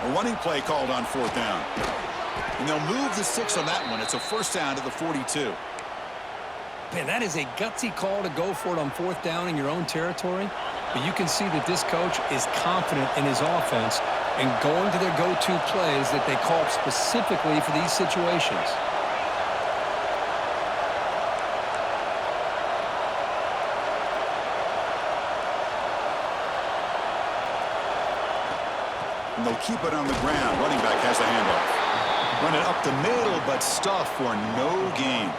A running play called on fourth down. And they'll move the 6 on that one. It's a first down to the 42. Man, that is a gutsy call to go for it on fourth down in your own territory. But you can see that this coach is confident in his offense and going to their go-to plays that they call specifically for these situations. And they'll keep it on the ground. Running back has the handoff. Run it up the middle, but stuffed for no gain.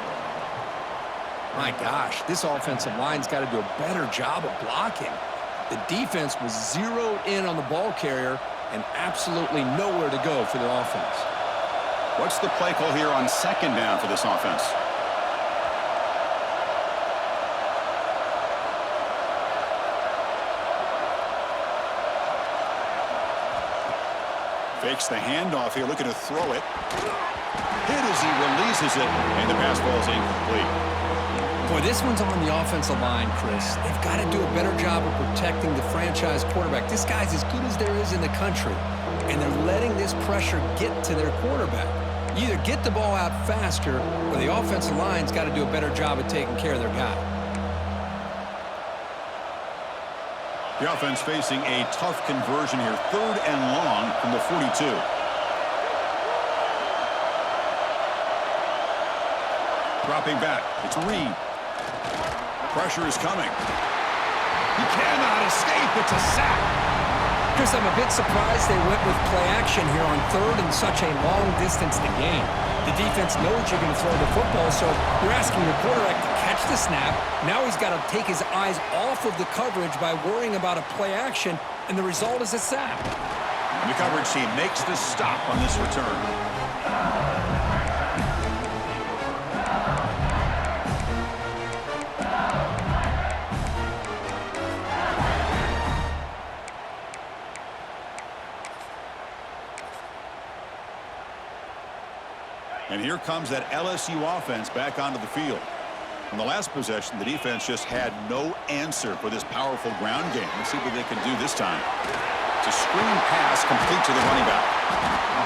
My gosh, this offensive line's got to do a better job of blocking. The defense was zeroed in on the ball carrier and absolutely nowhere to go for the offense. What's the play call here on second down for this offense? Fakes the handoff here, looking to throw it. Hit as he releases it, and the pass ball is incomplete. Boy, this one's on the offensive line, Chris. They've got to do a better job of protecting the franchise quarterback. This guy's as good as there is in the country, and they're letting this pressure get to their quarterback. You either get the ball out faster, or the offensive line's got to do a better job of taking care of their guy. The offense facing a tough conversion here. 3rd and long from the 42. Dropping back. It's Reed. Pressure is coming. He cannot escape. It's a sack. Chris, I'm a bit surprised they went with play action here on 3rd and such a long distance to gain. The defense knows you're going to throw the football, so you're asking your quarterback to catch the snap. Now he's got to take his eyes off of the coverage by worrying about a play action, and the result is a sack. And the coverage team makes the stop on this return. And here comes that LSU offense back onto the field. In the last possession, the defense just had no answer for this powerful ground game. Let's see what they can do this time. It's a screen pass complete to the running back.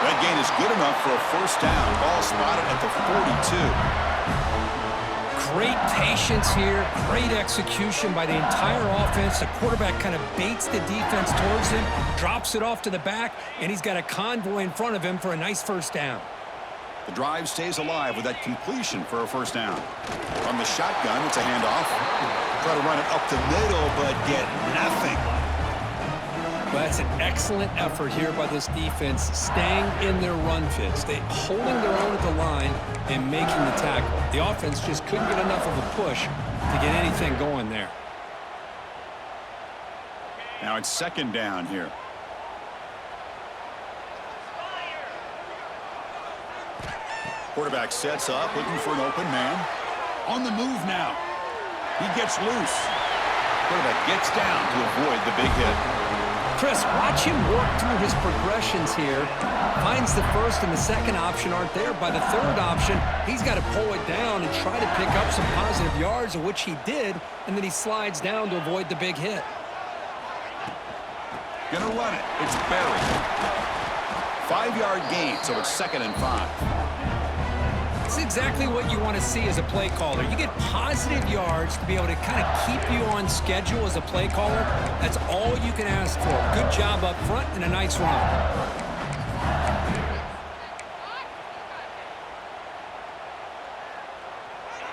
That gain is good enough for a first down. Ball spotted at the 42. Great patience here. Great execution by the entire offense. The quarterback kind of baits the defense towards him, drops it off to the back, and he's got a convoy in front of him for a nice first down. The drive stays alive with that completion for a first down. From the shotgun, it's a handoff. Try to run it up the middle, but get nothing. Well, that's an excellent effort here by this defense, staying in their run fits. They holding their own at the line and making the tackle. The offense just couldn't get enough of a push to get anything going there. Now it's second down here. Quarterback sets up, looking for an open man. On the move now. He gets loose. Quarterback gets down to avoid the big hit. Chris, watch him work through his progressions here. Finds the first and the second option aren't there. By the third option, he's got to pull it down and try to pick up some positive yards, of which he did, and then he slides down to avoid the big hit. Gonna run it. It's buried. 5-yard gain, so it's 2nd and 5. That's exactly what you want to see as a play caller. You get positive yards to be able to kind of keep you on schedule as a play caller. That's all you can ask for. Good job up front and a nice run.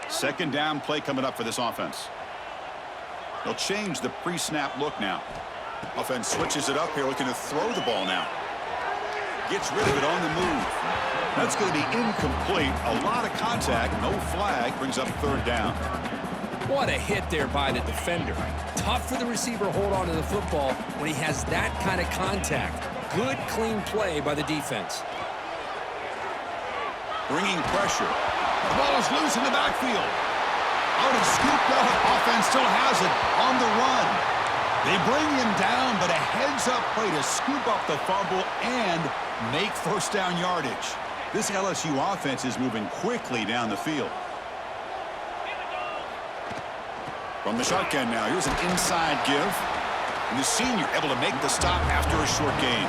Second down play coming up for this offense. They'll change the pre-snap look now. Offense switches it up here, looking to throw the ball now. Gets rid of it on the move. That's going to be incomplete. A lot of contact, no flag, brings up 3rd down. What a hit there by the defender. Tough for the receiver to hold on to the football when he has that kind of contact. Good, clean play by the defense. Bringing pressure. The ball is loose in the backfield. Out and scooped up. Offense still has it on the run. They bring him down, but a heads-up play to scoop up the fumble and make first down yardage. This LSU offense is moving quickly down the field. From the shotgun now, here's an inside give. And the senior able to make the stop after a short gain.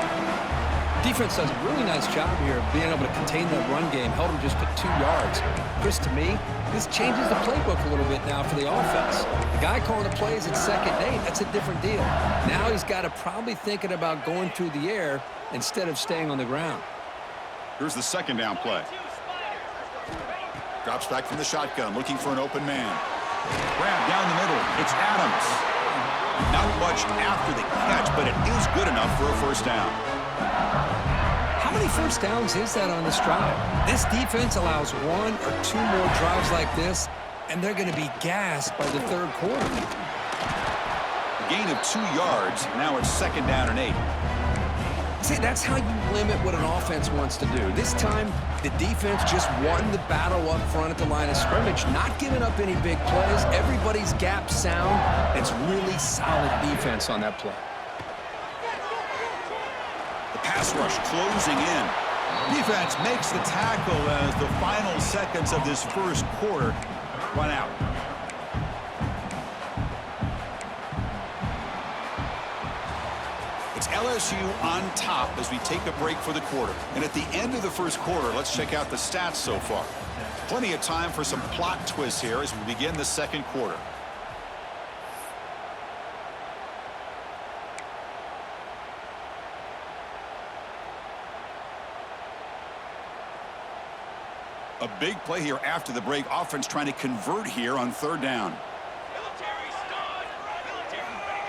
Defense does a really nice job here of being able to contain the run game, held him just to 2 yards. Chris, to me, this changes the playbook a little bit now for the offense. The guy calling the plays at 2nd and 8, that's a different deal. Now he's got to probably thinking about going through the air instead of staying on the ground. Here's the 2nd down play. Drops back from the shotgun, looking for an open man. Grab down the middle. It's Adams. Not much after the catch, but it is good enough for a first down. How many first downs is that on this drive? This defense allows 1 or 2 more drives like this, and they're going to be gassed by the 3rd quarter. A gain of 2 yards. Now it's 2nd down and 8. See, that's how you limit what an offense wants to do. This time, the defense just won the battle up front at the line of scrimmage, not giving up any big plays. Everybody's gap sound. It's really solid defense on that play. The pass rush closing in. Defense makes the tackle as the final seconds of this first quarter run out. It's LSU on top as we take a break for the quarter. And at the end of the first quarter, let's check out the stats so far. Plenty of time for some plot twists here as we begin the 2nd quarter. A big play here after the break. Offense trying to convert here on 3rd down.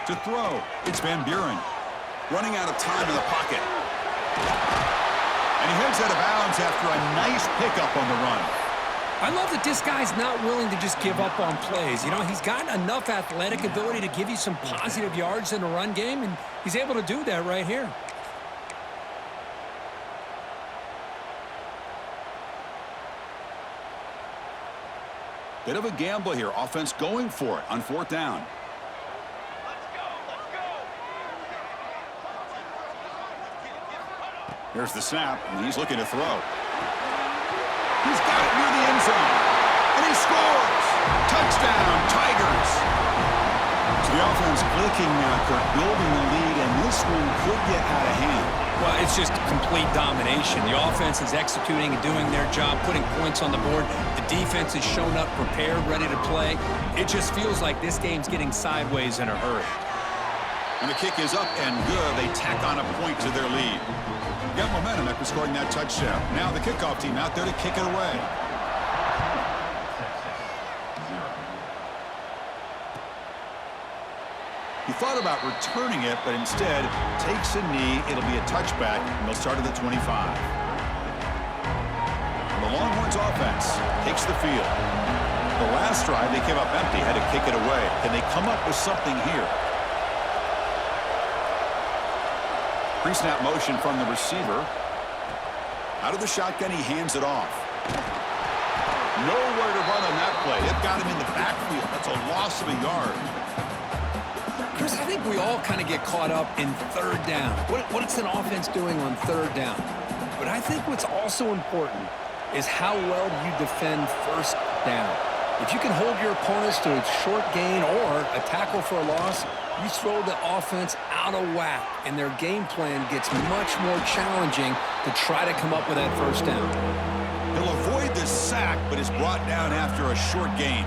To throw, it's Van Buren. Running out of time in the pocket. And he heads out of bounds after a nice pickup on the run. I love that this guy's not willing to just give up on plays. You know, he's got enough athletic ability to give you some positive yards in the run game, and he's able to do that right here. Bit of a gamble here. Offense going for it on 4th down. Here's the snap, and he's looking to throw. He's got it near the end zone, and he scores! Touchdown, Tigers! So the offense clicking now, Kirk, building the lead, and this one could get out of hand. Well, it's just complete domination. The offense is executing and doing their job, putting points on the board. The defense has shown up, prepared, ready to play. It just feels like this game's getting sideways in a hurry. And the kick is up and good. They tack on a point to their lead. Got momentum after scoring that touchdown. Now the kickoff team out there to kick it away. He thought about returning it, but instead takes a knee. It'll be a touchback, and they'll start at the 25. The Longhorns offense takes the field. The last drive, they came up empty, had to kick it away. Can they come up with something here? Pre-snap motion from the receiver. Out of the shotgun, he hands it off. Nowhere to run on that play. They've got him in the backfield. That's a loss of a yard. Chris, I think we all kind of get caught up in 3rd down. What's an offense doing on 3rd down? But I think what's also important is how well do you defend 1st down. If you can hold your opponents to a short gain or a tackle for a loss, you throw the offense out of whack, and their game plan gets much more challenging to try to come up with that 1st down. He'll avoid the sack, but is brought down after a short gain.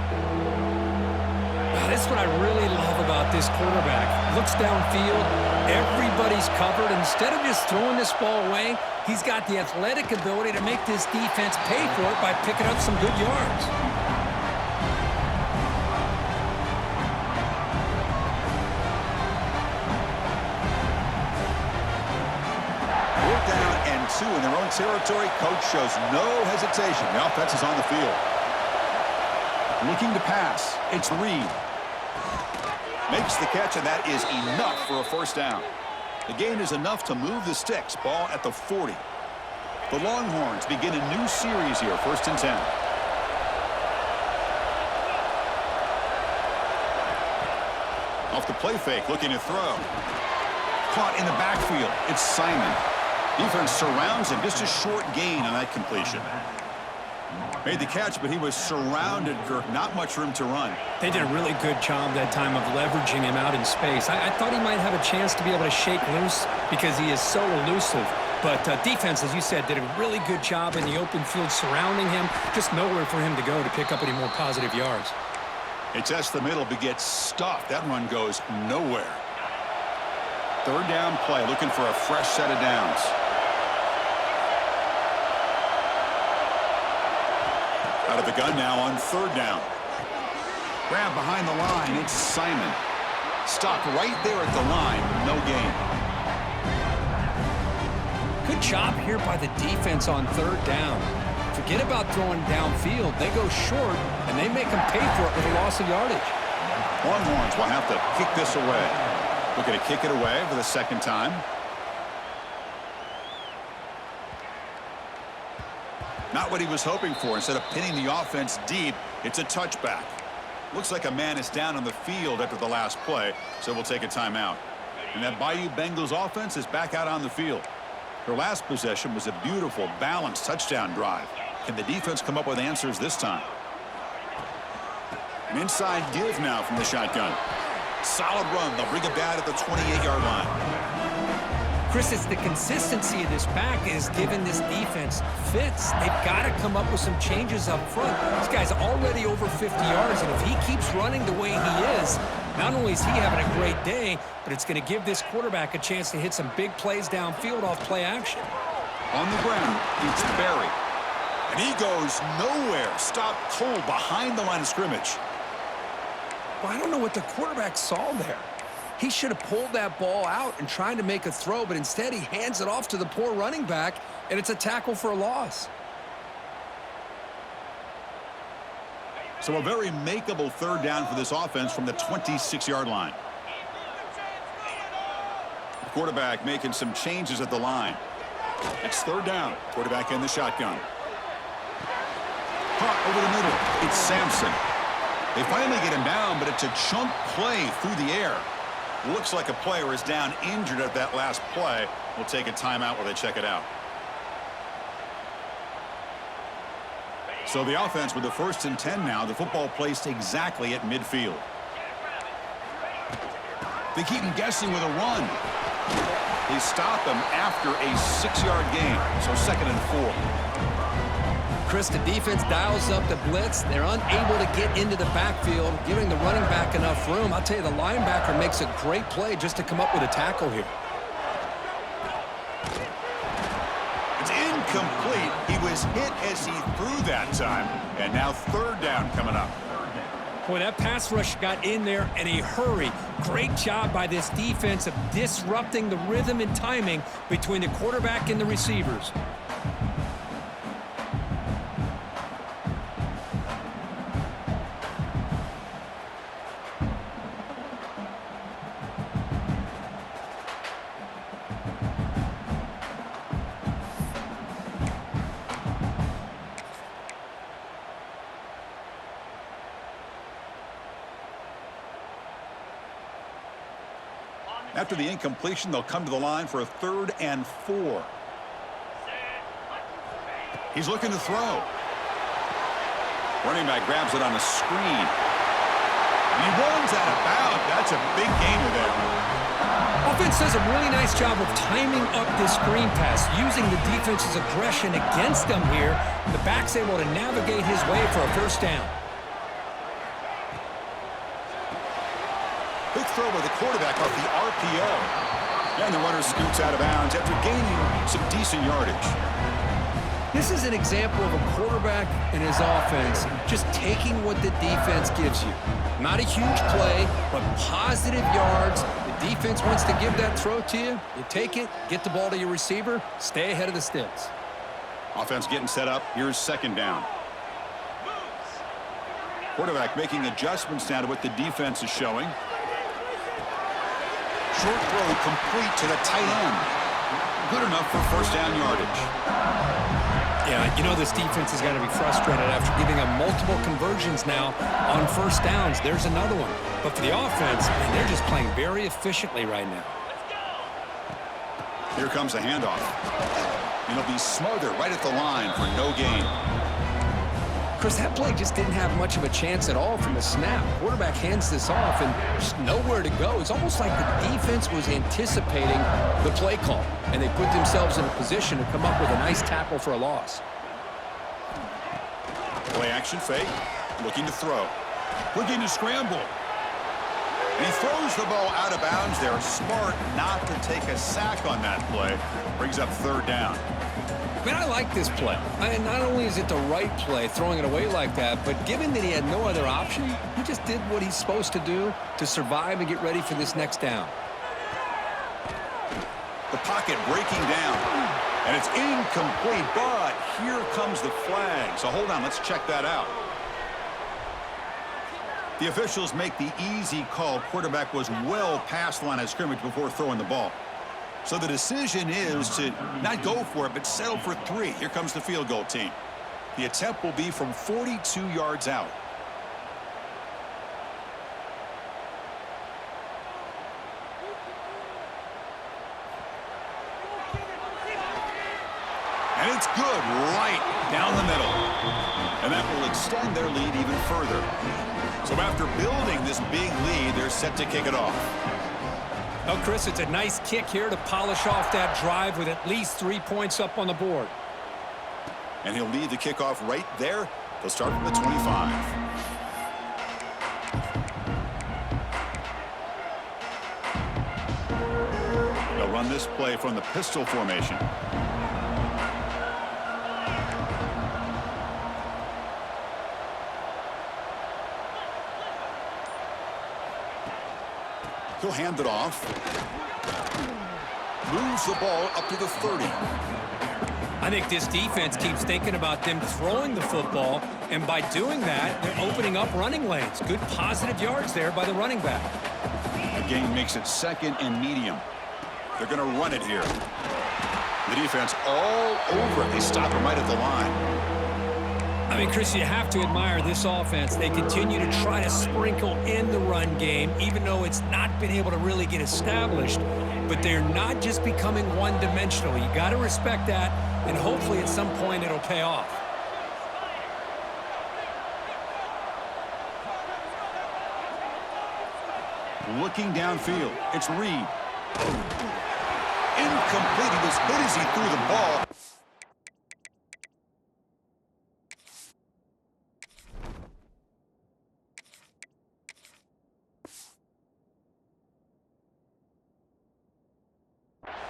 That's what I really love about this quarterback. Looks downfield, everybody's covered. Instead of just throwing this ball away, he's got the athletic ability to make this defense pay for it by picking up some good yards. 2 in their own territory. Coach shows no hesitation. The offense is on the field. Looking to pass. It's Reed. Makes the catch, and that is enough for a 1st down. The gain is enough to move the sticks. Ball at the 40. The Longhorns begin a new series here. 1st and 10. Off the play fake, looking to throw. Caught in the backfield. It's Simon. Defense surrounds him. Just a short gain on that completion. Made the catch, but he was surrounded, Kirk. Not much room to run. They did a really good job that time of leveraging him out in space. I thought he might have a chance to be able to shake loose because he is so elusive. But defense, as you said, did a really good job in the open field surrounding him. Just nowhere for him to go to pick up any more positive yards. It tests the middle but gets stuffed. That run goes nowhere. Third down play, looking for a fresh set of downs. Out of the gun now on third down. Grab behind the line. It's Simon. Stopped right there at the line. No gain. Good job here by the defense on third down. Forget about throwing downfield. They go short, and they make them pay for it with a loss of yardage. Longhorns will have to kick this away. Looking to kick it away for the second time. Not what he was hoping for. Instead of pinning the offense deep, it's a touchback. Looks like a man is down on the field after the last play, so we'll take a timeout. And that Bayou Bengals offense is back out on the field. Their last possession was a beautiful, balanced touchdown drive. Can the defense come up with answers this time? An inside give now from the shotgun. Solid run. They'll bring it back at the 28-yard line. Chris, it's the consistency of this back is giving this defense fits. They've got to come up with some changes up front. This guy's already over 50 yards, and if he keeps running the way he is, not only is he having a great day, but it's going to give this quarterback a chance to hit some big plays downfield off play action. On the ground, it's Barry. And he goes nowhere. Stopped cold behind the line of scrimmage. Well, I don't know what the quarterback saw there. He should have pulled that ball out and tried to make a throw, but instead he hands it off to the poor running back, and it's a tackle for a loss. So a very makeable third down for this offense from the 26-yard line. The quarterback making some changes at the line. It's third down. Quarterback in the shotgun. Caught over the middle. It's Sampson. They finally get him down, but it's a chunk play through the air. Looks like a player is down injured at that last play. We'll take a timeout while they check it out. So the offense with the 1st and 10 now. The football placed exactly at midfield. They keep him guessing with a run. They stop him after a 6-yard gain. So 2nd and 4. Chris, the defense dials up the blitz. They're unable to get into the backfield, giving the running back enough room. I'll tell you, the linebacker makes a great play just to come up with a tackle here. It's incomplete. He was hit as he threw that time. And now third down coming up. Boy, that pass rush got in there in a hurry. Great job by this defense of disrupting the rhythm and timing between the quarterback and the receivers. After the incompletion, they'll come to the line for a 3rd and 4. He's looking to throw. Running back grabs it on a screen. And he runs out of bounds. That's a big gainer there. Offense does a really nice job of timing up this screen pass, using the defense's aggression against them here. The back's able to navigate his way for a 1st down. Quick throw by the quarterback off the RPO. And the runner scoots out of bounds after gaining some decent yardage. This is an example of a quarterback and his offense just taking what the defense gives you. Not a huge play, but positive yards. The defense wants to give that throw to you. You take it, get the ball to your receiver, stay ahead of the sticks. Offense getting set up. Here's 2nd down. Quarterback making adjustments now to what the defense is showing. Short throw complete to the tight end. Good enough for 1st down yardage. Yeah, you know this defense has got to be frustrated after giving them multiple conversions now on 1st downs. There's another one. But for the offense, man, they're just playing very efficiently right now. Here comes a handoff. And he'll be smothered right at the line for no gain. Chris, that play just didn't have much of a chance at all from the snap. Quarterback hands this off and just nowhere to go. It's almost like the defense was anticipating the play call, and they put themselves in a position to come up with a nice tackle for a loss. Play action fake, looking to throw. Looking to scramble. And he throws the ball out of bounds there. Smart not to take a sack on that play. Brings up third down. Man, I like this play. Not only is it the right play, throwing it away like that, but given that he had no other option, he just did what he's supposed to do to survive and get ready for this next down. The pocket breaking down. And it's incomplete, but here comes the flag. So hold on, let's check that out. The officials make the easy call. Quarterback was well past the line of scrimmage before throwing the ball. So the decision is to not go for it, but settle for 3. Here comes the field goal team. The attempt will be from 42 yards out. And it's good right down the middle. And that will extend their lead even further. So after building this big lead, they're set to kick it off. Well, Chris, it's a nice kick here to polish off that drive with at least 3 points up on the board. And he'll lead the kickoff right there. They'll start from the 25. They'll run this play from the pistol formation. He'll hand it off. Moves the ball up to the 30. I think this defense keeps thinking about them throwing the football, and by doing that, they're opening up running lanes. Good positive yards there by the running back. The game makes it 2nd and medium. They're going to run it here. The defense all over it. They stop him right at the line. I mean, Chris, you have to admire this offense. They continue to try to sprinkle in the run game, even though it's not been able to really get established. But they're not just becoming one-dimensional. You got to respect that, and hopefully at some point it'll pay off. Looking downfield, it's Reed. Incomplete. He was hit as he threw the ball.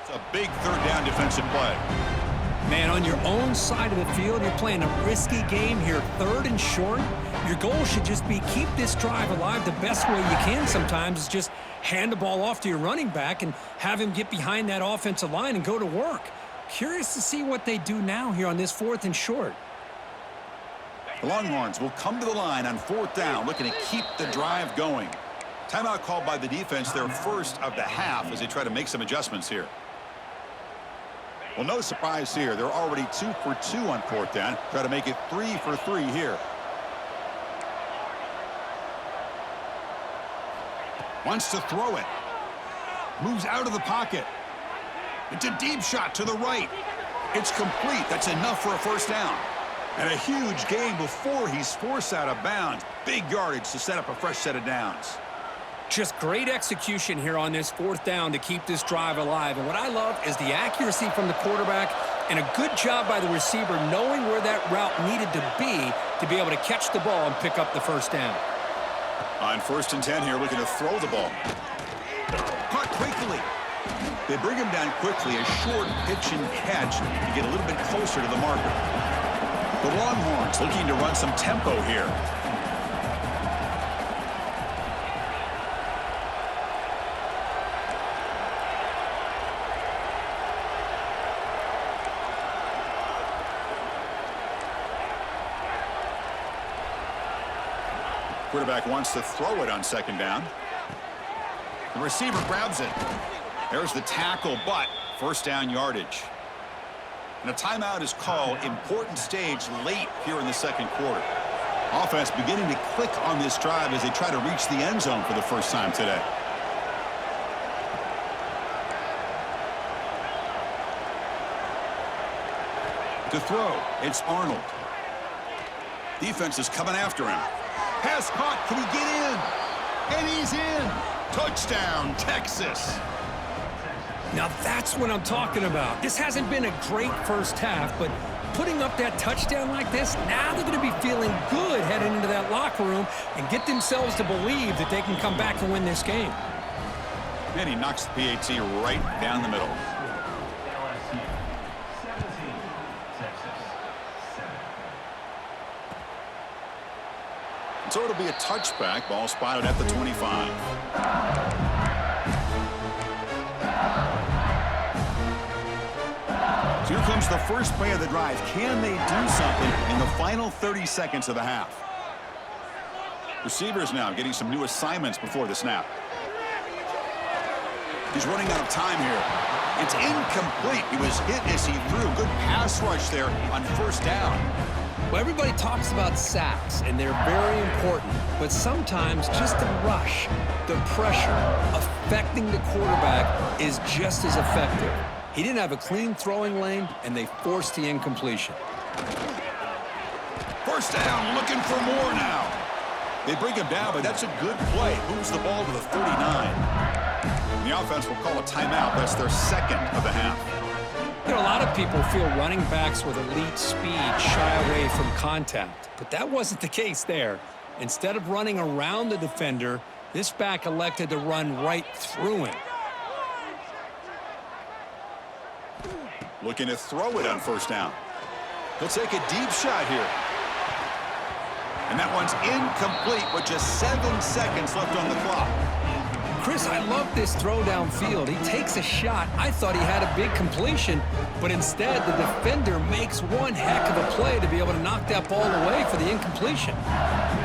It's a big third down defensive play. Man, on your own side of the field, you're playing a risky game here, 3rd and short. Your goal should just be keep this drive alive the best way you can sometimes is just hand the ball off to your running back and have him get behind that offensive line and go to work. Curious to see what they do now here on this 4th and short. The Longhorns will come to the line on 4th down, looking to keep the drive going. Timeout called by the defense, their first of the half, as they try to make some adjustments here. Well, no surprise here. They're already 2 for 2 on 4th down. Try to make it 3 for 3 here. Wants to throw it. Moves out of the pocket. It's a deep shot to the right. It's complete. That's enough for a first down. And a huge gain before he's forced out of bounds. Big yardage to set up a fresh set of downs. Just great execution here on this 4th down to keep this drive alive. And what I love is the accuracy from the quarterback and a good job by the receiver knowing where that route needed to be able to catch the ball and pick up the first down. On 1st and 10 here, looking to throw the ball. Caught quickly. They bring him down quickly, a short pitch and catch to get a little bit closer to the marker. The Longhorns looking to run some tempo here. Quarterback wants to throw it on 2nd down. The receiver grabs it. There's the tackle, but first down yardage. And a timeout is called. Important stage late here in the 2nd quarter. Offense beginning to click on this drive as they try to reach the end zone for the first time today. To throw, it's Arnold. Defense is coming after him. Pass caught. Can he get in? And he's in. Touchdown, Texas. Now that's what I'm talking about. This hasn't been a great first half, but putting up that touchdown like this, now they're going to be feeling good heading into that locker room and get themselves to believe that they can come back and win this game. And he knocks the PAT right down the middle. So it'll be a touchback. Ball spotted at the 25. So here comes the first play of the drive. Can they do something in the final 30 seconds of the half? Receivers now getting some new assignments before the snap. He's running out of time here. It's incomplete. He was hit as he threw. Good pass rush there on first down. Well, everybody talks about sacks, and they're very important. But sometimes just the rush, the pressure, affecting the quarterback is just as effective. He didn't have a clean throwing lane, and they forced the incompletion. First down, looking for more now. They bring him down, but that's a good play. Moves the ball to the 39. The offense will call a timeout. That's their second of the half. You know, a lot of people feel running backs with elite speed shy away from contact, but that wasn't the case there. Instead of running around the defender, this back elected to run right through him. Looking to throw it on first down. He'll take a deep shot here. And that one's incomplete with just 7 seconds left on the clock. Chris, I love this throw downfield. He takes a shot. I thought he had a big completion, but instead the defender makes one heck of a play to be able to knock that ball away for the incompletion.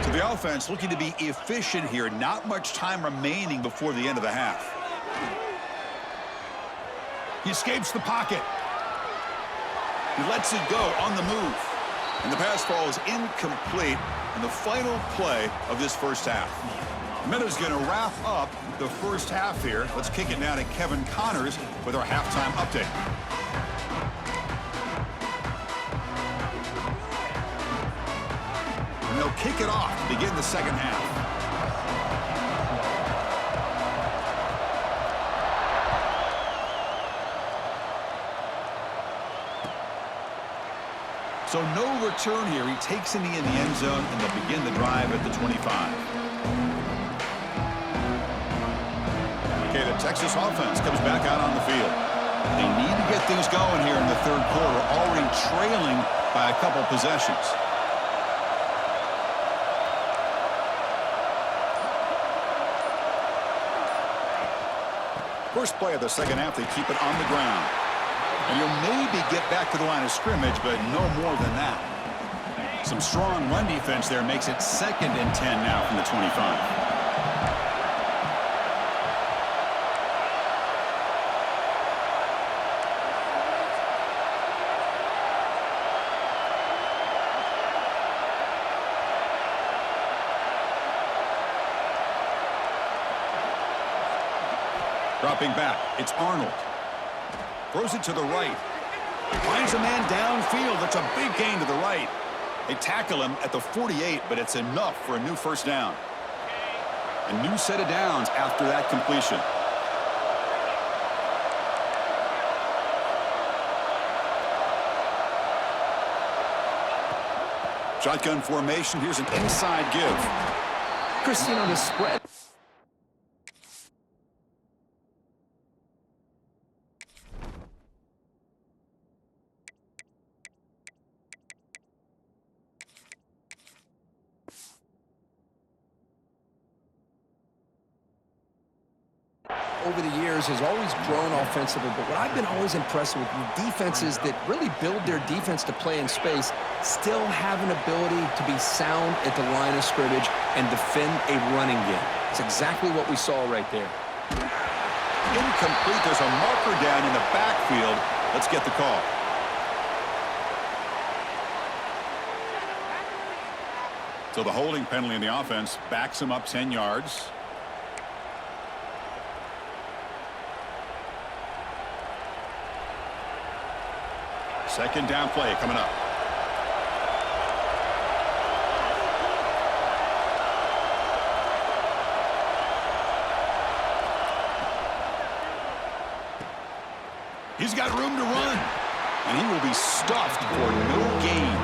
So the offense looking to be efficient here. Not much time remaining before the end of the half. He escapes the pocket. He lets it go on the move. And the pass ball is incomplete in the final play of this first half. Meadows going to wrap up the first half here. Let's kick it now to Kevin Connors with our halftime update. And they'll kick it off to begin the second half. So no return here. He takes in the end zone, and they'll begin the drive at the 25. Okay, the Texas offense comes back out on the field. They need to get things going here in the third quarter, already trailing by a couple possessions. First play of the second half, they keep it on the ground. And you'll maybe get back to the line of scrimmage, but no more than that. Some strong run defense there makes it 2nd and 10 now from the 25. Dropping back, it's Arnold. Throws it to the right. Finds a man downfield. That's a big gain to the right. They tackle him at the 48, but it's enough for a new first down. A new set of downs after that completion. Shotgun formation. Here's an inside give. Christine on the spread. Over the years has always grown offensively, but what I've been always impressed with defenses that really build their defense to play in space still have an ability to be sound at the line of scrimmage and defend a running game. It's exactly what we saw right there. Incomplete. There's a marker down in the backfield. Let's get the call. So the holding penalty in the offense backs him up 10 yards. Second down play coming up. He's got room to run. And he will be stuffed for no gain.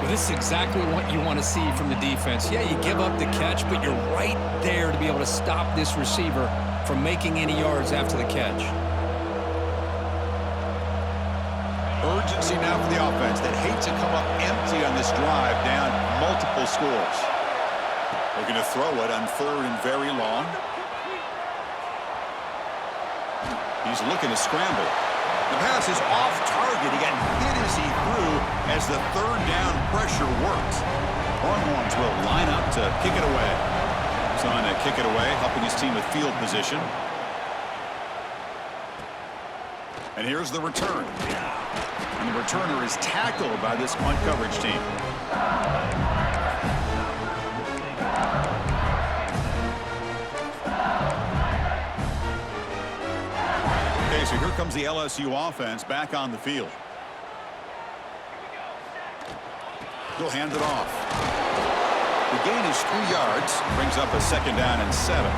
Well, this is exactly what you want to see from the defense. Yeah, you give up the catch, but you're right there to be able to stop this receiver from making any yards after the catch. Urgency now for the offense that hate to come up empty on this drive, down multiple scores. They're going to throw it on 3rd and very long. He's looking to scramble. The pass is off target. He got hit as he threw as the 3rd down pressure worked. Longhorns will line up to kick it away. He's on to kick it away, helping his team with field position. And here's the return. And the returner is tackled by this punt coverage team. Okay, so here comes the LSU offense back on the field. He'll hand it off. The gain is 3 yards, brings up a 2nd down and 7.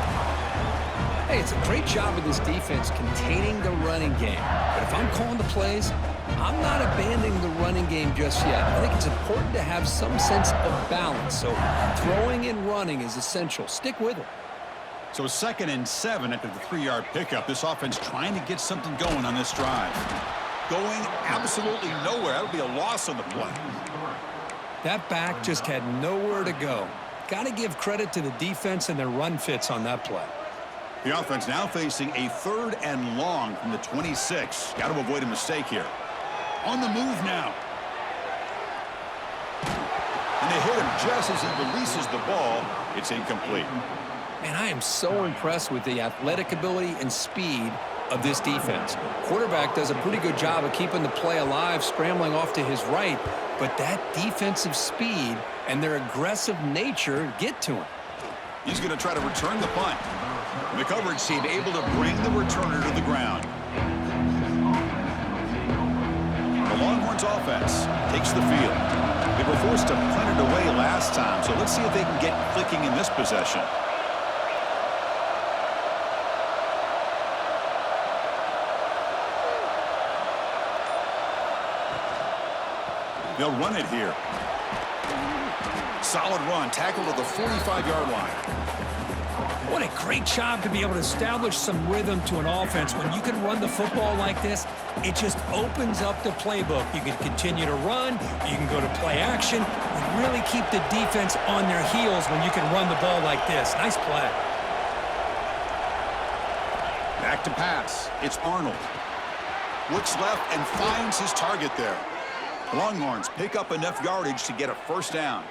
Hey, it's a great job of this defense containing the running game. But if I'm calling the plays, I'm not abandoning the running game just yet. I think it's important to have some sense of balance. So throwing and running is essential. Stick with it. So 2nd and 7 after the 3-yard pickup. This offense trying to get something going on this drive. Going absolutely nowhere. That would be a loss on the play. That back just had nowhere to go. Got to give credit to the defense and their run fits on that play. The offense now facing a 3rd and long from the 26. Got to avoid a mistake here. On the move now. And they hit him just as he releases the ball. It's incomplete. Man, I am so impressed with the athletic ability and speed of this defense. Quarterback does a pretty good job of keeping the play alive, scrambling off to his right, but that defensive speed and their aggressive nature get to him. He's going to try to return the punt. The coverage team able to bring the returner to the ground. The Longhorns offense takes the field. They were forced to punt it away last time, so let's see if they can get clicking in this possession. They'll run it here. Solid run, tackle to the 45-yard line. What a great job to be able to establish some rhythm to an offense. When you can run the football like this, it just opens up the playbook. You can continue to run. You can go to play action. And really keep the defense on their heels when you can run the ball like this. Nice play. Back to pass. It's Arnold. Looks left and finds his target there. Longhorns pick up enough yardage to get a 1st down.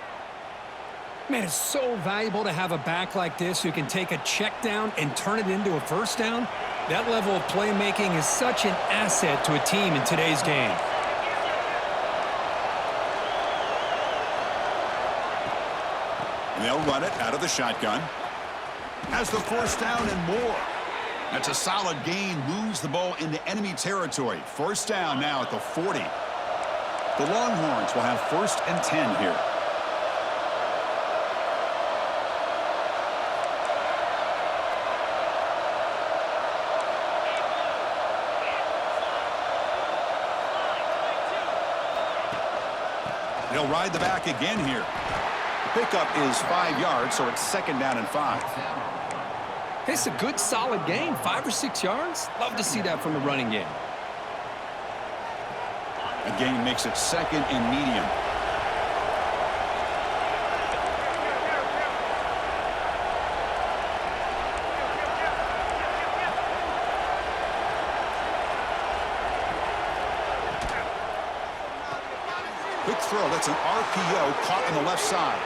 Man, it's so valuable to have a back like this who can take a check down and turn it into a 1st down. That level of playmaking is such an asset to a team in today's game. And they'll run it out of the shotgun. Has the 1st down and more. That's a solid gain. Moves the ball into enemy territory. 1st down now at the 40. The Longhorns will have 1st and 10 here. They'll ride the back again here. The pickup is 5 yards, so it's 2nd down and 5. It's a good, solid gain. 5 or 6 yards. Love to see that from the running game. A gain makes it 2nd and medium. Quick throw. That's an RPO caught on the left side.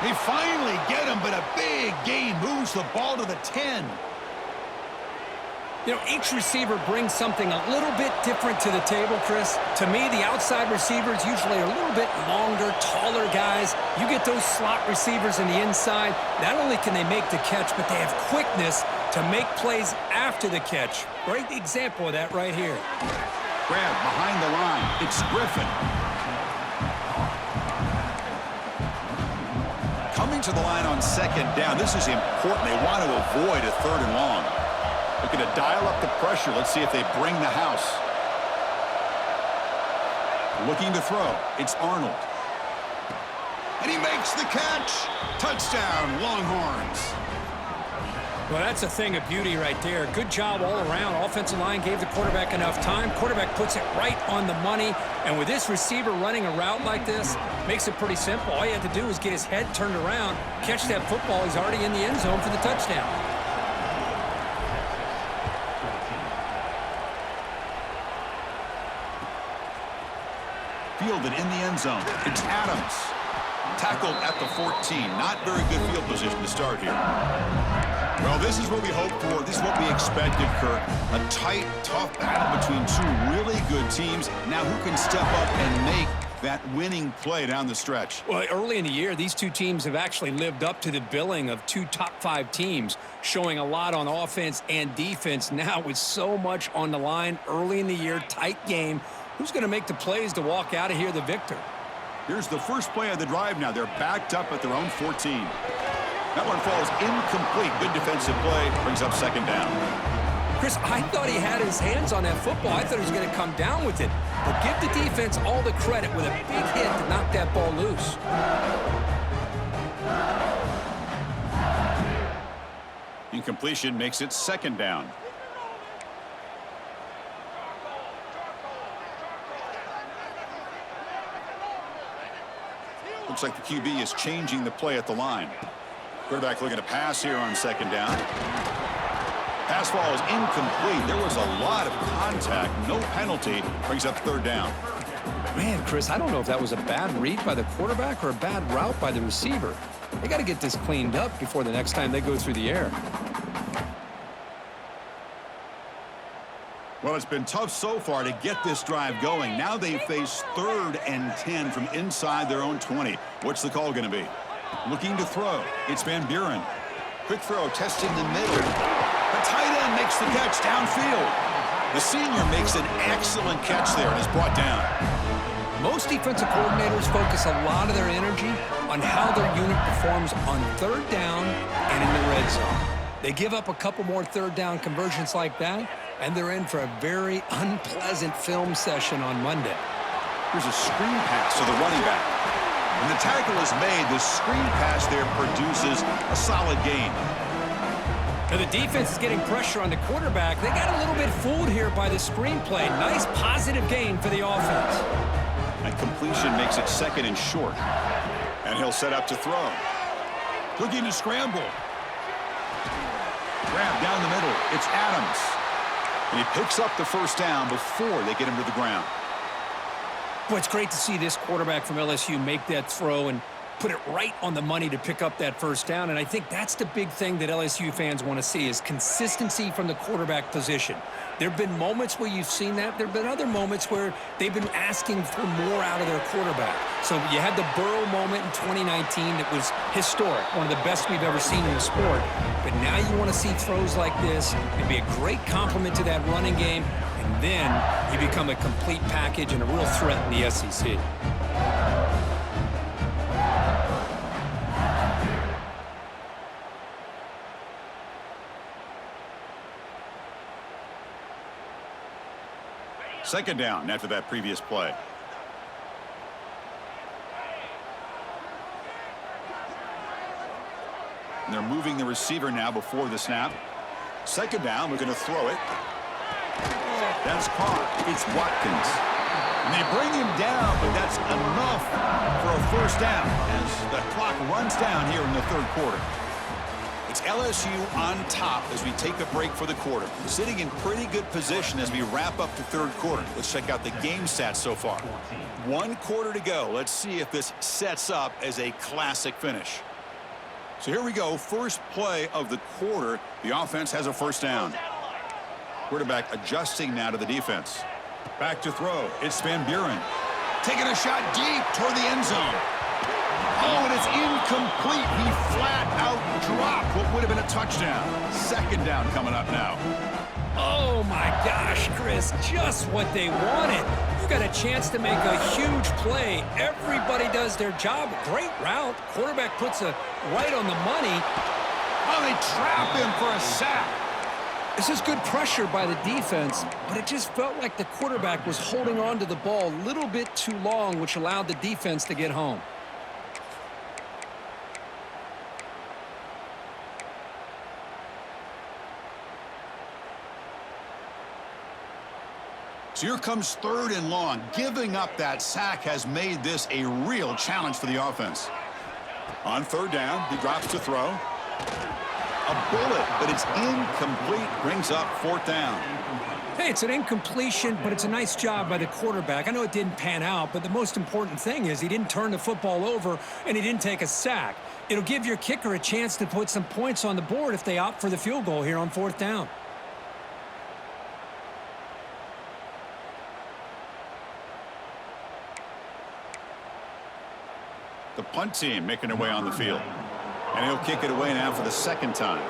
They finally get him, but a big gain moves the ball to the 10. You know, each receiver brings something a little bit different to the table, Chris. To me, the outside receivers usually are a little bit longer, taller guys. You get those slot receivers in the inside, not only can they make the catch, but they have quickness to make plays after the catch. Great example of that right here. Grab behind the line. It's Griffin. Coming to the line on 2nd down. This is important. They want to avoid a 3rd and long. Looking to dial up the pressure. Let's see if they bring the house. Looking to throw. It's Arnold. And he makes the catch. Touchdown, Longhorns. Well, that's a thing of beauty right there. Good job all around. Offensive line gave the quarterback enough time. Quarterback puts it right on the money. And with this receiver running a route like this, makes it pretty simple. All you have to do is get his head turned around, catch that football. He's already in the end zone for the touchdown. Fielded in the end zone. It's Adams. Tackled at the 14. Not very good field position to start here. Well, this is what we hoped for. This is what we expected, Kirk. A tight, tough battle between two really good teams. Now who can step up and make that winning play down the stretch? Well, early in the year, these two teams have actually lived up to the billing of two top-5 teams, showing a lot on offense and defense. Now with so much on the line early in the year, tight game, who's going to make the plays to walk out of here the victor? Here's the first play of the drive now. They're backed up at their own 14. That one falls incomplete. Good defensive play. Brings up second down. Chris, I thought he had his hands on that football. I thought he was going to come down with it. But give the defense all the credit with a big hit to knock that ball loose. Incompletion makes it second down. Looks like the QB is changing the play at the line. Quarterback looking to pass here on second down. Pass ball is incomplete. There was a lot of contact. No penalty. Brings up third down. Man, Chris, I don't know if that was a bad read by the quarterback or a bad route by the receiver. They got to get this cleaned up before the next time they go through the air. Well, it's been tough so far to get this drive going. Now they face 3rd and 10 from inside their own 20. What's the call going to be? Looking to throw. It's Van Buren. Quick throw, testing the middle. The tight end makes the catch downfield. The senior makes an excellent catch there and is brought down. Most defensive coordinators focus a lot of their energy on how their unit performs on 3rd down and in the red zone. They give up a couple more 3rd down conversions like that, and they're in for a very unpleasant film session on Monday. Here's a screen pass to the running back. When the tackle is made, the screen pass there produces a solid gain. Now the defense is getting pressure on the quarterback. They got a little bit fooled here by the screen play. Nice positive gain for the offense. And completion makes it second and short. And he'll set up to throw. Looking to scramble. Grab down the middle. It's Adams. And he picks up the first down before they get him to the ground. Boy, it's great to see this quarterback from LSU make that throw and put it right on the money to pick up that first down. And I think that's the big thing that LSU fans want to see is consistency from the quarterback position. There have been moments where you've seen that. There have been other moments where they've been asking for more out of their quarterback. So you had the Burrow moment in 2019 that was historic, one of the best we've ever seen in the sport. But now you want to see throws like this and be a great complement to that running game. And then you become a complete package and a real threat in the SEC. Second down after that previous play. And they're moving the receiver now before the snap. Second down, looking to throw it. That's caught. It's Watkins. And they bring him down, but that's enough for a first down as the clock runs down here in the 3rd quarter. It's LSU on top as we take a break for the quarter. Sitting in pretty good position as we wrap up the 3rd quarter. Let's check out the game stats so far. 1 quarter to go. Let's see if this sets up as a classic finish. So here we go. First play of the quarter. The offense has a first down. Quarterback adjusting now to the defense. Back to throw. It's Van Buren. Taking a shot deep toward the end zone. Oh, and it's incomplete. He flat out dropped what would have been a touchdown. Second down coming up now. Oh, my gosh, Chris, just what they wanted. You got a chance to make a huge play. Everybody does their job. Great route. Quarterback puts it right on the money. Oh, they trap him for a sack. This is good pressure by the defense, but it just felt like the quarterback was holding on to the ball a little bit too long, which allowed the defense to get home. So here comes 3rd and long. Giving up that sack has made this a real challenge for the offense. On 3rd down, he drops to throw. A bullet, but it's incomplete, brings up 4th down. Hey, it's an incompletion, but it's a nice job by the quarterback. I know it didn't pan out, but the most important thing is he didn't turn the football over and he didn't take a sack. It'll give your kicker a chance to put some points on the board if they opt for the field goal here on 4th down. The punt team making their way on the field. And he'll kick it away now for the 2nd time.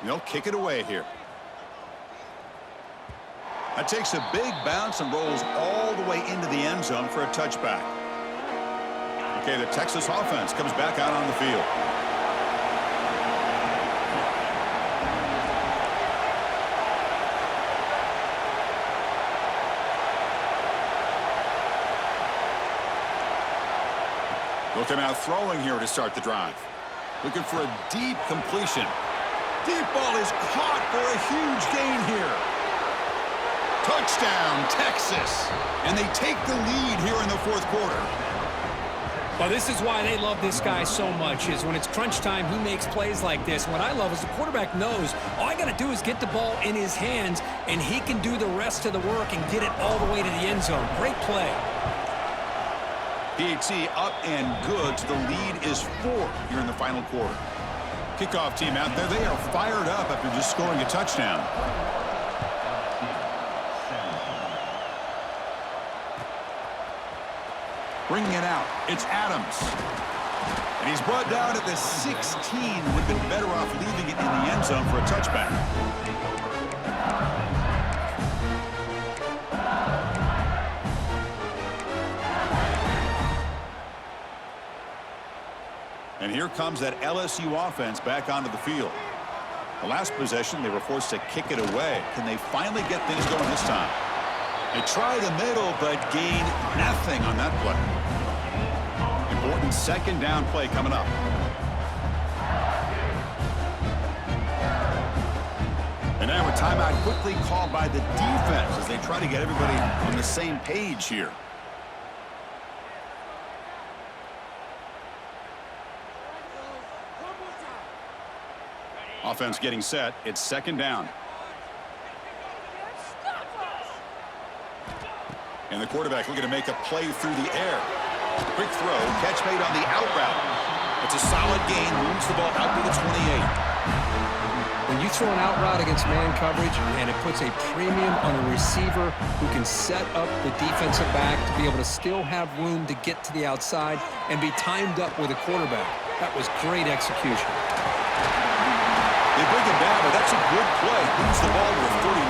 They'll kick it away here. That takes a big bounce and rolls all the way into the end zone for a touchback. Okay, the Texas offense comes back out on the field. Looking out throwing here to start the drive. Looking for a deep completion. Deep ball is caught for a huge gain here. Touchdown, Texas. And they take the lead here in the 4th quarter. Well, this is why they love this guy so much, is when it's crunch time, he makes plays like this. What I love is the quarterback knows all I got to do is get the ball in his hands, and he can do the rest of the work and get it all the way to the end zone. Great play. PAT up and good, so the lead is 4 here in the final quarter. Kickoff team out there, they are fired up after just scoring a touchdown. Bringing it out, it's Adams. And he's brought down at the 16. Would have been better off leaving it in the end zone for a touchback. And here comes that LSU offense back onto the field. The last possession, they were forced to kick it away. Can they finally get things going this time? They try the middle, but gain nothing on that play. Important 2nd down play coming up. And now a timeout quickly called by the defense as they try to get everybody on the same page here. Offense getting set. It's 2nd down. And the quarterback looking to make a play through the air. Quick throw. Catch made on the out route. It's a solid gain. Moves the ball out to the 28. When you throw an out route against man coverage, and it puts a premium on a receiver who can set up the defensive back to be able to still have room to get to the outside and be timed up with a quarterback. That was great execution. They bring it down, but that's a good play. Moves the ball to the 39.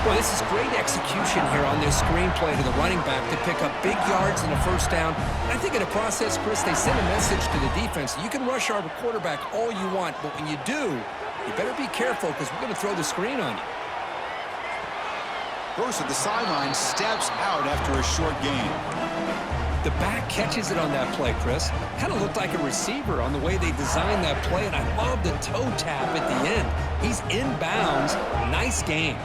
Well, this is great execution here on this screenplay to the running back to pick up big yards in a 1st down. And I think in the process, Chris, they send a message to the defense. You can rush our quarterback all you want, but when you do, you better be careful because we're going to throw the screen on you. Gross at the sideline steps out after a short gain. The back catches it on that play, Chris. Kind of looked like a receiver on the way they designed that play, and I love the toe tap at the end. He's inbounds. Nice game.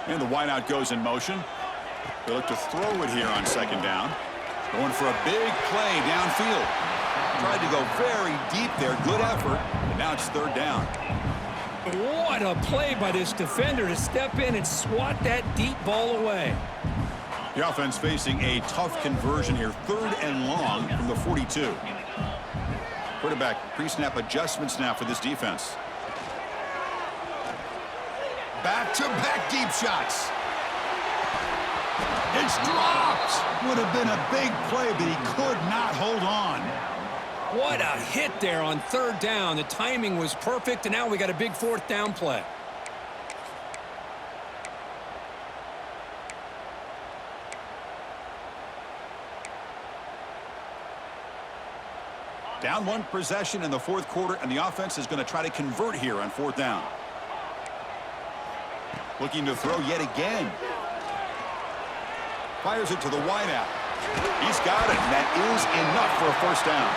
And the wideout goes in motion. They look to throw it here on 2nd down. Going for a big play downfield. Tried to go very deep there. Good effort. And now it's 3rd down. What a play by this defender to step in and swat that deep ball away. The offense facing a tough conversion here. 3rd and long from the 42. Quarterback pre-snap adjustments now for this defense. Back-to-back deep shots. It's dropped. Would have been a big play, but he could not hold on. What a hit there on 3rd down. The timing was perfect, and now we got a big 4th down play. Down one possession in the fourth quarter, and the offense is going to try to convert here on fourth down. Looking to throw yet again. Fires it to the wideout. He's got it, and that is enough for a first down.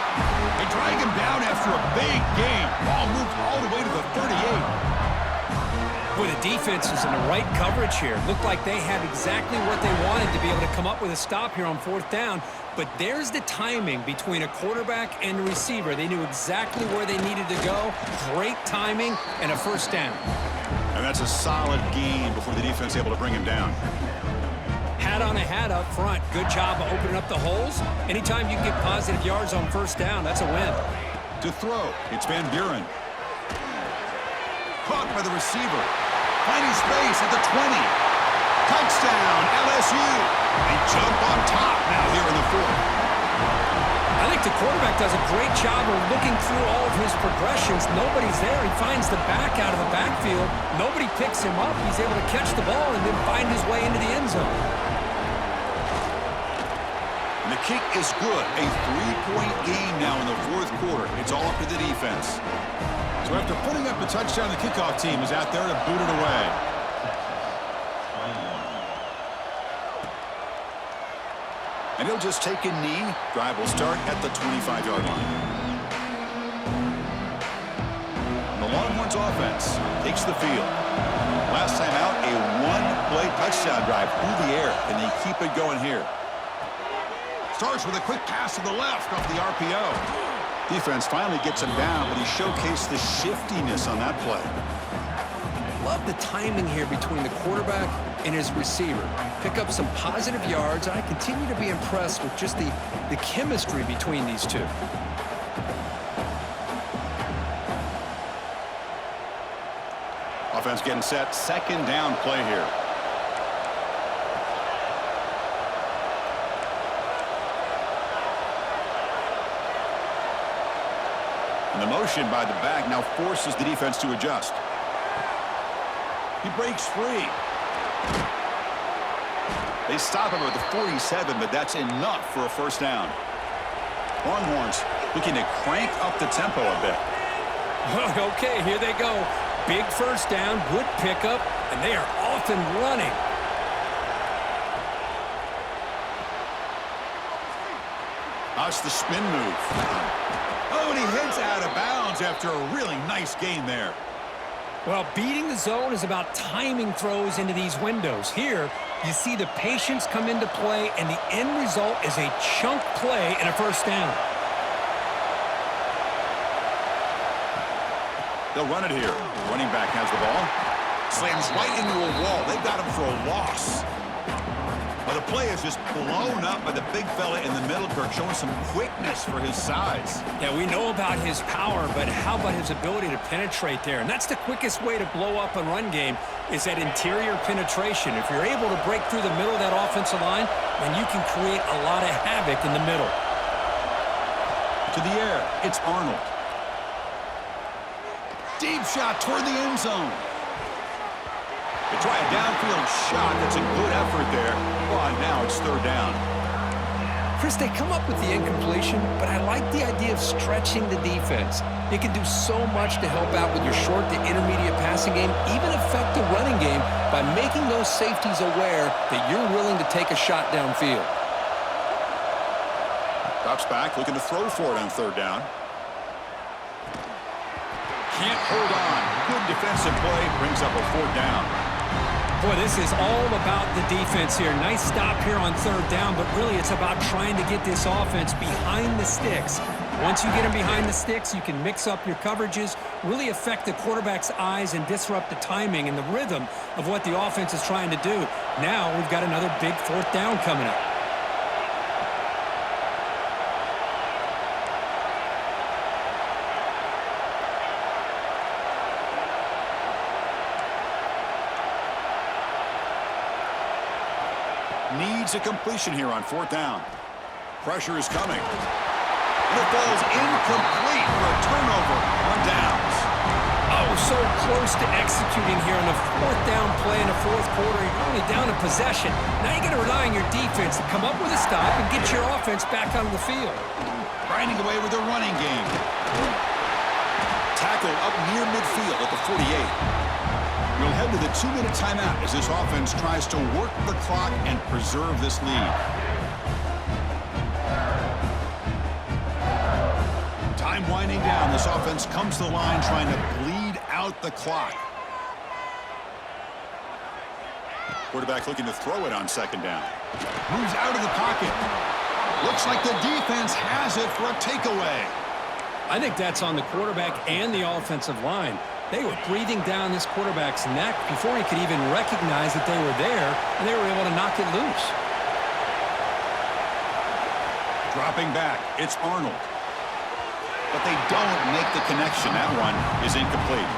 They drag him down after a big gain. Ball moved all the way to the 38. Boy, the defense is in the right coverage here. Looked like they had exactly what they wanted to be able to come up with a stop here on fourth down. But there's the timing between a quarterback and a receiver. They knew exactly where they needed to go. Great timing and a first down. And that's a solid gain before the defense able to bring him down. Hat on a hat up front. Good job of opening up the holes. Anytime you can get positive yards on first down, that's a win. To throw, it's Van Buren. Caught by the receiver. Finding space at the 20. Touchdown, LSU. They jump on top now here in the fourth. I think the quarterback does a great job of looking through all of his progressions. Nobody's there. He finds the back out of the backfield. Nobody picks him up. He's able to catch the ball and then find his way into the end zone. And the kick is good. A 3-point game now in the fourth quarter. It's all up to the defense. So after putting up a touchdown, the kickoff team is out there to boot it away. And he'll just take a knee. Drive will start at the 25-yard line. The Longhorns offense takes the field. Last time out, a one-play touchdown drive through the air. Can they keep it going here? Starts with a quick pass to the left off the RPO. Defense finally gets him down, but he showcased the shiftiness on that play. Love the timing here between the quarterback and his receiver. Pick up some positive yards, and I continue to be impressed with just the chemistry between these two. Offense getting set. Second down play here. And the motion by the back now forces the defense to adjust. He breaks free. They stop him at the 47, but that's enough for a first down. Longhorns looking to crank up the tempo a bit. Okay, here they go. Big first down, good pickup, and they are off and running. How's the spin move? Oh, and he heads out of bounds after a really nice gain there. Well, beating the zone is about timing throws into these windows. Here, you see the patience come into play, and the end result is a chunk play and a first down. They'll run it here. Running back has the ball. Slams right into a wall. They've got him for a loss. Well, the play is just blown up by the big fella in the middle, Kirk, showing some quickness for his size. Yeah, we know about his power, but how about his ability to penetrate there? And that's the quickest way to blow up a run game is that interior penetration. If you're able to break through the middle of that offensive line, then you can create a lot of havoc in the middle. To the air, it's Arnold. Deep shot toward the end zone. They try a downfield shot. That's a good effort there. Well, now it's third down. Chris, they come up with the incompletion, but I like the idea of stretching the defense. It can do so much to help out with your short to intermediate passing game, even affect the running game by making those safeties aware that you're willing to take a shot downfield. Drops back, looking to throw for it on third down. Can't hold on. Good defensive play, brings up a fourth down. Boy, this is all about the defense here. Nice stop here on third down, but really it's about trying to get this offense behind the sticks. Once you get them behind the sticks, you can mix up your coverages, really affect the quarterback's eyes and disrupt the timing and the rhythm of what the offense is trying to do. Now we've got another big fourth down coming up. Needs a completion here on fourth down. Pressure is coming. And it falls incomplete for a turnover on downs. Oh, so close to executing here on the fourth down play in the fourth quarter. You're only down a possession. Now you got to rely on your defense to come up with a stop and get your offense back onto the field. finding a way with a running game. Tackle up near midfield at the 48. We'll head to the 2-minute timeout as this offense tries to work the clock and preserve this lead. Time winding down. This offense comes to the line trying to bleed out the clock. Quarterback looking to throw it on second down. Moves out of the pocket. Looks like the defense has it for a takeaway. I think that's on the quarterback and the offensive line. They were breathing down this quarterback's neck before he could even recognize that they were there, and they were able to knock it loose. Dropping back, it's Arnold. But they don't make the connection. That one is incomplete.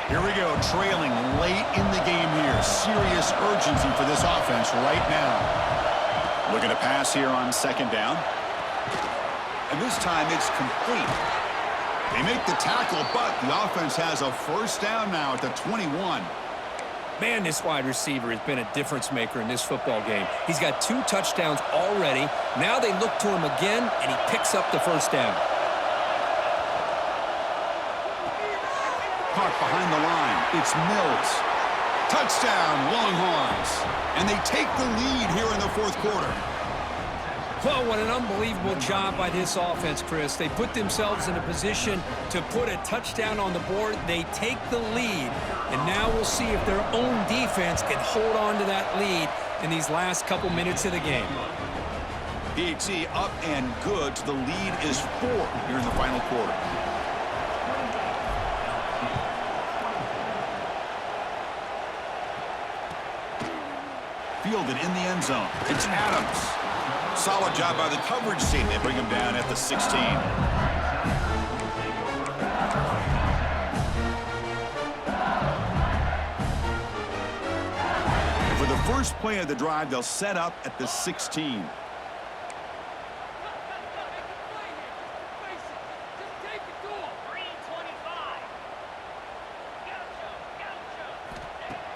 Here we go, trailing late in the game here. Serious urgency for this offense right now. Looking to pass here on second down. And this time it's complete. They make the tackle, but the offense has a first down now at the 21. Man, this wide receiver has been a difference maker in this football game. He's got 2 touchdowns already. Now they look to him again, and he picks up the first down. Caught behind the line. It's Mills. Touchdown, Longhorns. And they take the lead here in the fourth quarter. Well, what an unbelievable job by this offense, Chris. They put themselves in a position to put a touchdown on the board. They take the lead, and now we'll see if their own defense can hold on to that lead in these last couple minutes of the game. PHC up and good. The lead is 4 here in the final quarter. Fielded in the end zone. It's Adams. Solid job by the coverage team. They bring him down at the 16. And for the first play of the drive, they'll set up at the 16.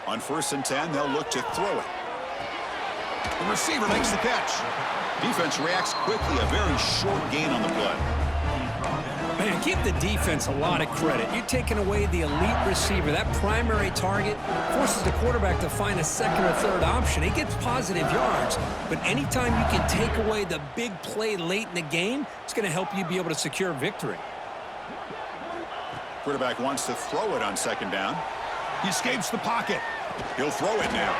On 1st and 10, they'll look to throw it. The receiver makes the catch. Defense reacts quickly. A very short gain on the play. Man, give the defense a lot of credit. You're taking away the elite receiver. That primary target forces the quarterback to find a second or third option. He gets positive yards, but anytime you can take away the big play late in the game, it's going to help you be able to secure victory. Quarterback wants to throw it on second down. He escapes the pocket. He'll throw it now.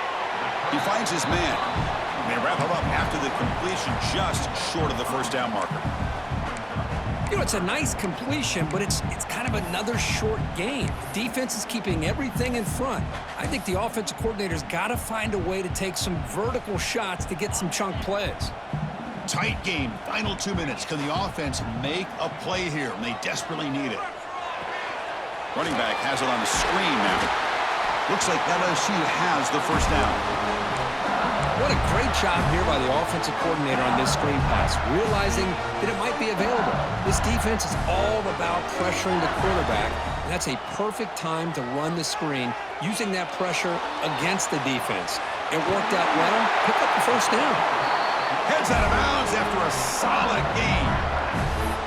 He finds his man. And they wrap him up after the completion just short of the first down marker. You know, it's a nice completion, but it's kind of another short game. Defense is keeping everything in front. I think the offensive coordinator's got to find a way to take some vertical shots to get some chunk plays. Tight game. Final 2 minutes. Can the offense make a play here? And they desperately need it. Running back has it on the screen now. Looks like LSU has the first down. What a great job here by the offensive coordinator on this screen pass, realizing that it might be available. This defense is all about pressuring the quarterback, and that's a perfect time to run the screen, using that pressure against the defense. It worked out well. Pick up the first down. Heads out of bounds after a solid game.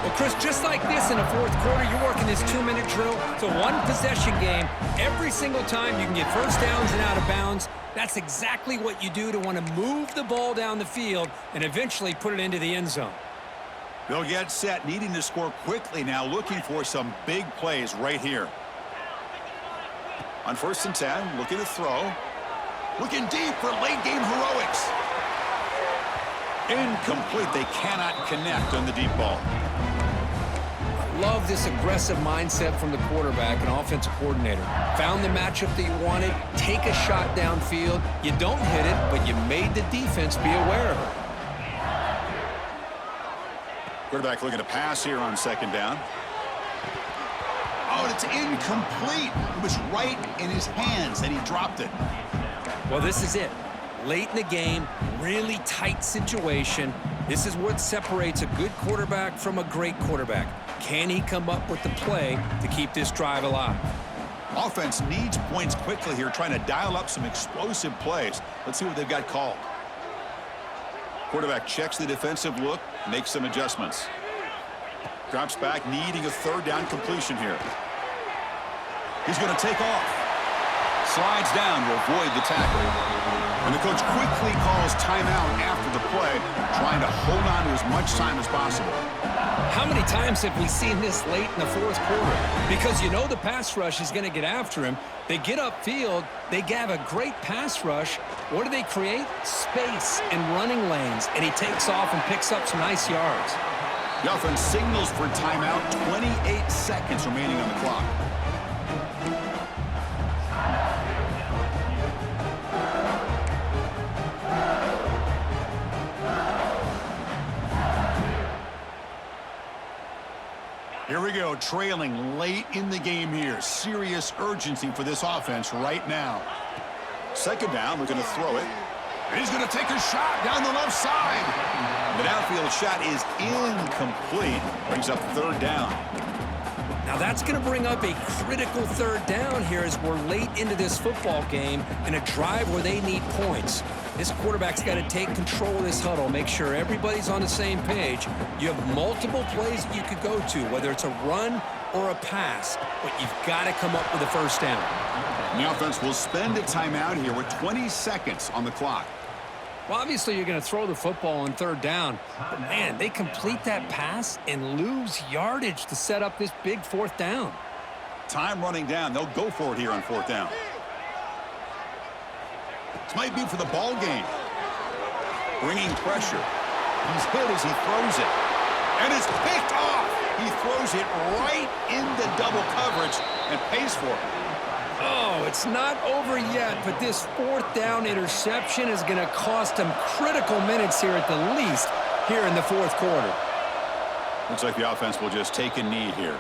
Well, Chris, just like this in the fourth quarter, you're working this 2-minute drill. It's a one-possession game. Every single time you can get first downs and out of bounds. That's exactly what you do to want to move the ball down the field and eventually put it into the end zone. They'll get set, needing to score quickly now, looking for some big plays right here. On 1st and 10, looking to throw. Looking deep for late-game heroics. Incomplete. They cannot connect on the deep ball. Love this aggressive mindset from the quarterback and offensive coordinator. Found the matchup that you wanted, take a shot downfield. You don't hit it, but you made the defense be aware of it. Quarterback looking to pass here on second down. Oh, and it's incomplete. It was right in his hands, and he dropped it. Well, this is it. Late in the game, really tight situation. This is what separates a good quarterback from a great quarterback. Can he come up with the play to keep this drive alive? Offense needs points quickly here, trying to dial up some explosive plays. Let's see what they've got called. Quarterback checks the defensive look, makes some adjustments. Drops back, needing a third down completion here. He's going to take off. Slides down to avoid the tackle. And the coach quickly calls timeout after the play, trying to hold on to as much time as possible. How many times have we seen this late in the fourth quarter? Because you know the pass rush is going to get after him. They get upfield. They have a great pass rush. What do they create? Space and running lanes. And he takes off and picks up some nice yards. The offense signals for timeout. 28 seconds remaining on the clock. Here we go, trailing late in the game here. Serious urgency for this offense right now. Second down, we're going to throw it. He's going to take a shot down the left side. The downfield shot is incomplete. Brings up third down. Now that's going to bring up a critical third down here as we're late into this football game in a drive where they need points. This quarterback's got to take control of this huddle, make sure everybody's on the same page. You have multiple plays that you could go to, whether it's a run or a pass, but you've got to come up with a first down. The offense will spend a timeout here with 20 seconds on the clock. Well, obviously you're going to throw the football on third down, but man, they complete that pass and lose yardage to set up this big fourth down. Time running down. They'll go for it here on fourth down. This might be for the ball game. Bringing pressure. He's hit as he throws it. And it's picked off. He throws it right into double coverage and pays for it. Oh, it's not over yet, but this fourth down interception is going to cost him critical minutes here at the least here in the fourth quarter. Looks like the offense will just take a knee here.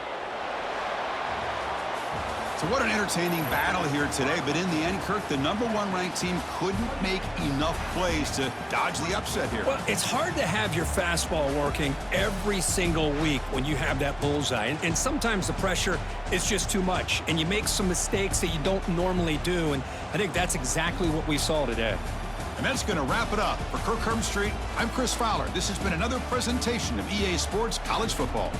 So what an entertaining battle here today, but in the end, Kirk, the #1 ranked team couldn't make enough plays to dodge the upset here. Well, it's hard to have your fastball working every single week when you have that bullseye, and sometimes the pressure is just too much, and you make some mistakes that you don't normally do, and I think that's exactly what we saw today. And that's going to wrap it up. For Kirk Herbstreit, I'm Chris Fowler. This has been another presentation of EA Sports College Football.